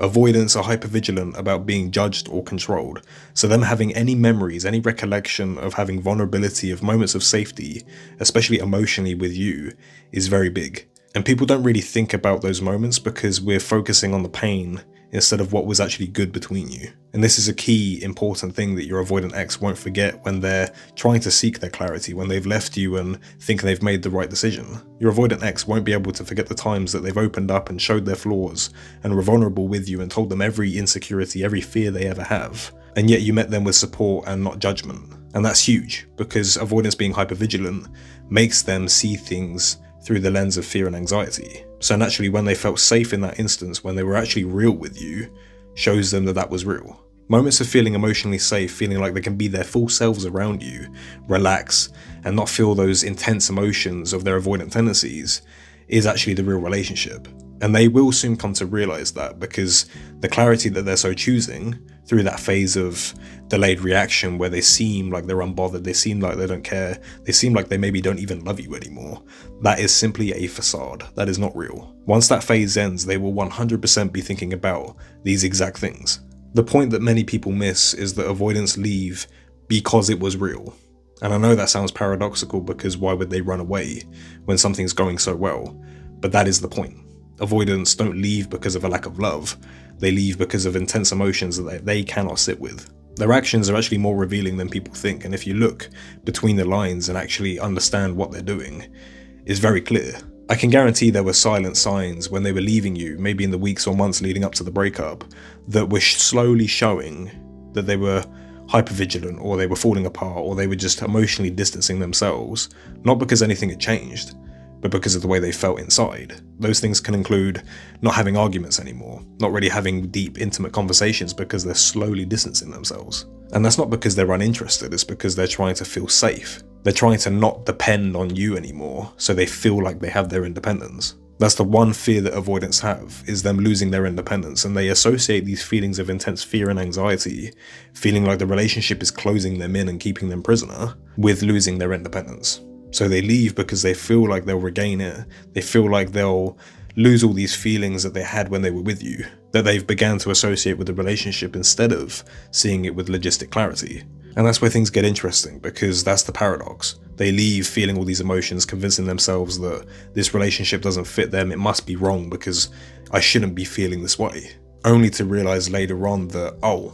Avoidants are hypervigilant about being judged or controlled, so them having any memories, any recollection of having vulnerability, of moments of safety, especially emotionally with you, is very big. And people don't really think about those moments because we're focusing on the pain instead of what was actually good between you. And this is a key important thing that your avoidant ex won't forget when they're trying to seek their clarity, when they've left you and think they've made the right decision. Your avoidant ex won't be able to forget the times that they've opened up and showed their flaws and were vulnerable with you and told them every insecurity, every fear they ever have. And yet you met them with support and not judgment. And that's huge, because avoidance being hypervigilant makes them see things through the lens of fear and anxiety. So naturally, when they felt safe in that instance, when they were actually real with you, shows them that that was real. Moments of feeling emotionally safe, feeling like they can be their full selves around you, relax, and not feel those intense emotions of their avoidant tendencies, is actually the real relationship. And they will soon come to realize that, because the clarity that they're so choosing through that phase of delayed reaction where they seem like they're unbothered, they seem like they don't care, they seem like they maybe don't even love you anymore, that is simply a facade. That is not real. Once that phase ends, they will 100% be thinking about these exact things. The point that many people miss is that avoidants leave because it was real. And I know that sounds paradoxical, because why would they run away when something's going so well? But that is the point. Avoidants don't leave because of a lack of love. They leave because of intense emotions that they cannot sit with. Their actions are actually more revealing than people think, and if you look between the lines and actually understand what they're doing, it's very clear. I can guarantee there were silent signs when they were leaving you, maybe in the weeks or months leading up to the breakup, that were slowly showing that they were hypervigilant, or they were falling apart, or they were just emotionally distancing themselves, not because anything had changed, but because of the way they felt inside. Those things can include not having arguments anymore, not really having deep, intimate conversations because they're slowly distancing themselves. And that's not because they're uninterested, it's because they're trying to feel safe. They're trying to not depend on you anymore, so they feel like they have their independence. That's the one fear that avoidants have, is them losing their independence, and they associate these feelings of intense fear and anxiety, feeling like the relationship is closing them in and keeping them prisoner, with losing their independence. So they leave because they feel like they'll regain it. They feel like they'll lose all these feelings that they had when they were with you, that they've began to associate with the relationship instead of seeing it with logistic clarity. And that's where things get interesting, because that's the paradox. They leave feeling all these emotions, convincing themselves that this relationship doesn't fit them, it must be wrong because I shouldn't be feeling this way. Only to realize later on that, oh,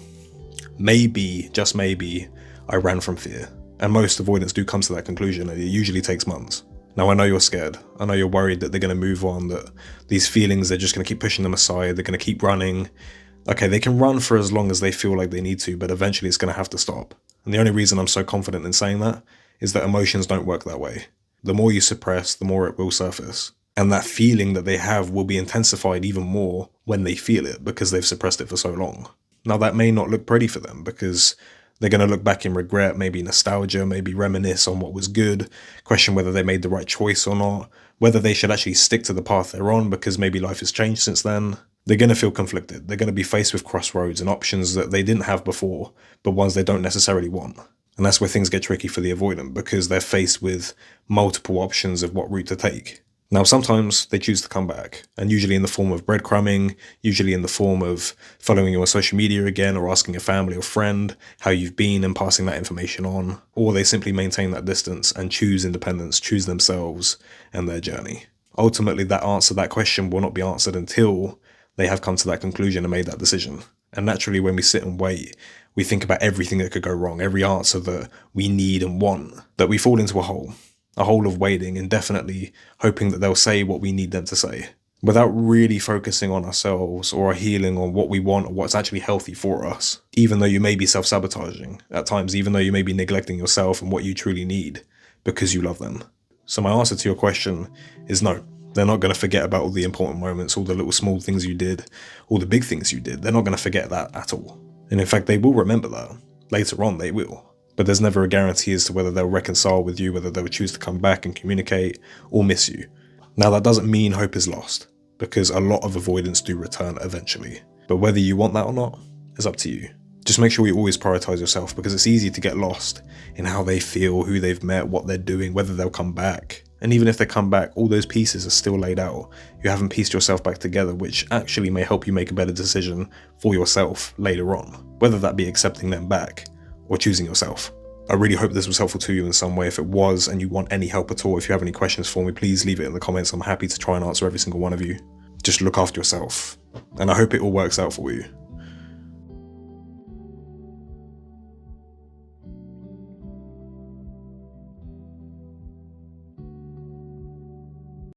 maybe, just maybe, I ran from fear. And most avoidants do come to that conclusion, and it usually takes months. Now I know you're scared, I know you're worried that they're going to move on, that these feelings, they're just going to keep pushing them aside, they're going to keep running. Okay, they can run for as long as they feel like they need to, but eventually it's going to have to stop. And the only reason I'm so confident in saying that is that emotions don't work that way. The more you suppress, the more it will surface. And that feeling that they have will be intensified even more when they feel it, because they've suppressed it for so long. Now that may not look pretty for them, because they're going to look back in regret, maybe nostalgia, maybe reminisce on what was good, question whether they made the right choice or not, whether they should actually stick to the path they're on because maybe life has changed since then. They're going to feel conflicted. They're going to be faced with crossroads and options that they didn't have before, but ones they don't necessarily want. And that's where things get tricky for the avoidant, because they're faced with multiple options of what route to take. Now, sometimes they choose to come back, and usually in the form of breadcrumbing, usually in the form of following you on social media again, or asking a family or friend how you've been and passing that information on, or they simply maintain that distance and choose independence, choose themselves and their journey. Ultimately, that answer, that question will not be answered until they have come to that conclusion and made that decision. And naturally, when we sit and wait, we think about everything that could go wrong, every answer that we need and want, that we fall into a hole of waiting, indefinitely hoping that they'll say what we need them to say, without really focusing on ourselves or our healing, on what we want or what's actually healthy for us, even though you may be self-sabotaging at times, even though you may be neglecting yourself and what you truly need because you love them. So my answer to your question is no. They're not going to forget about all the important moments, all the little small things you did, all the big things you did. They're not going to forget that at all. And in fact, they will remember that. Later on, they will. But there's never a guarantee as to whether they'll reconcile with you, whether they'll choose to come back and communicate or miss you. Now, that doesn't mean hope is lost, because a lot of avoidants do return eventually. But whether you want that or not is up to you. Just make sure you always prioritize yourself, because it's easy to get lost in how they feel, who they've met, what they're doing, whether they'll come back. And even if they come back, all those pieces are still laid out. You haven't pieced yourself back together, which actually may help you make a better decision for yourself later on, whether that be accepting them back or choosing yourself. I really hope this was helpful to you in some way. If it was, and you want any help at all, if you have any questions for me, please leave it in the comments. I'm happy to try and answer every single one of you. Just look after yourself, and I hope it all works out for you.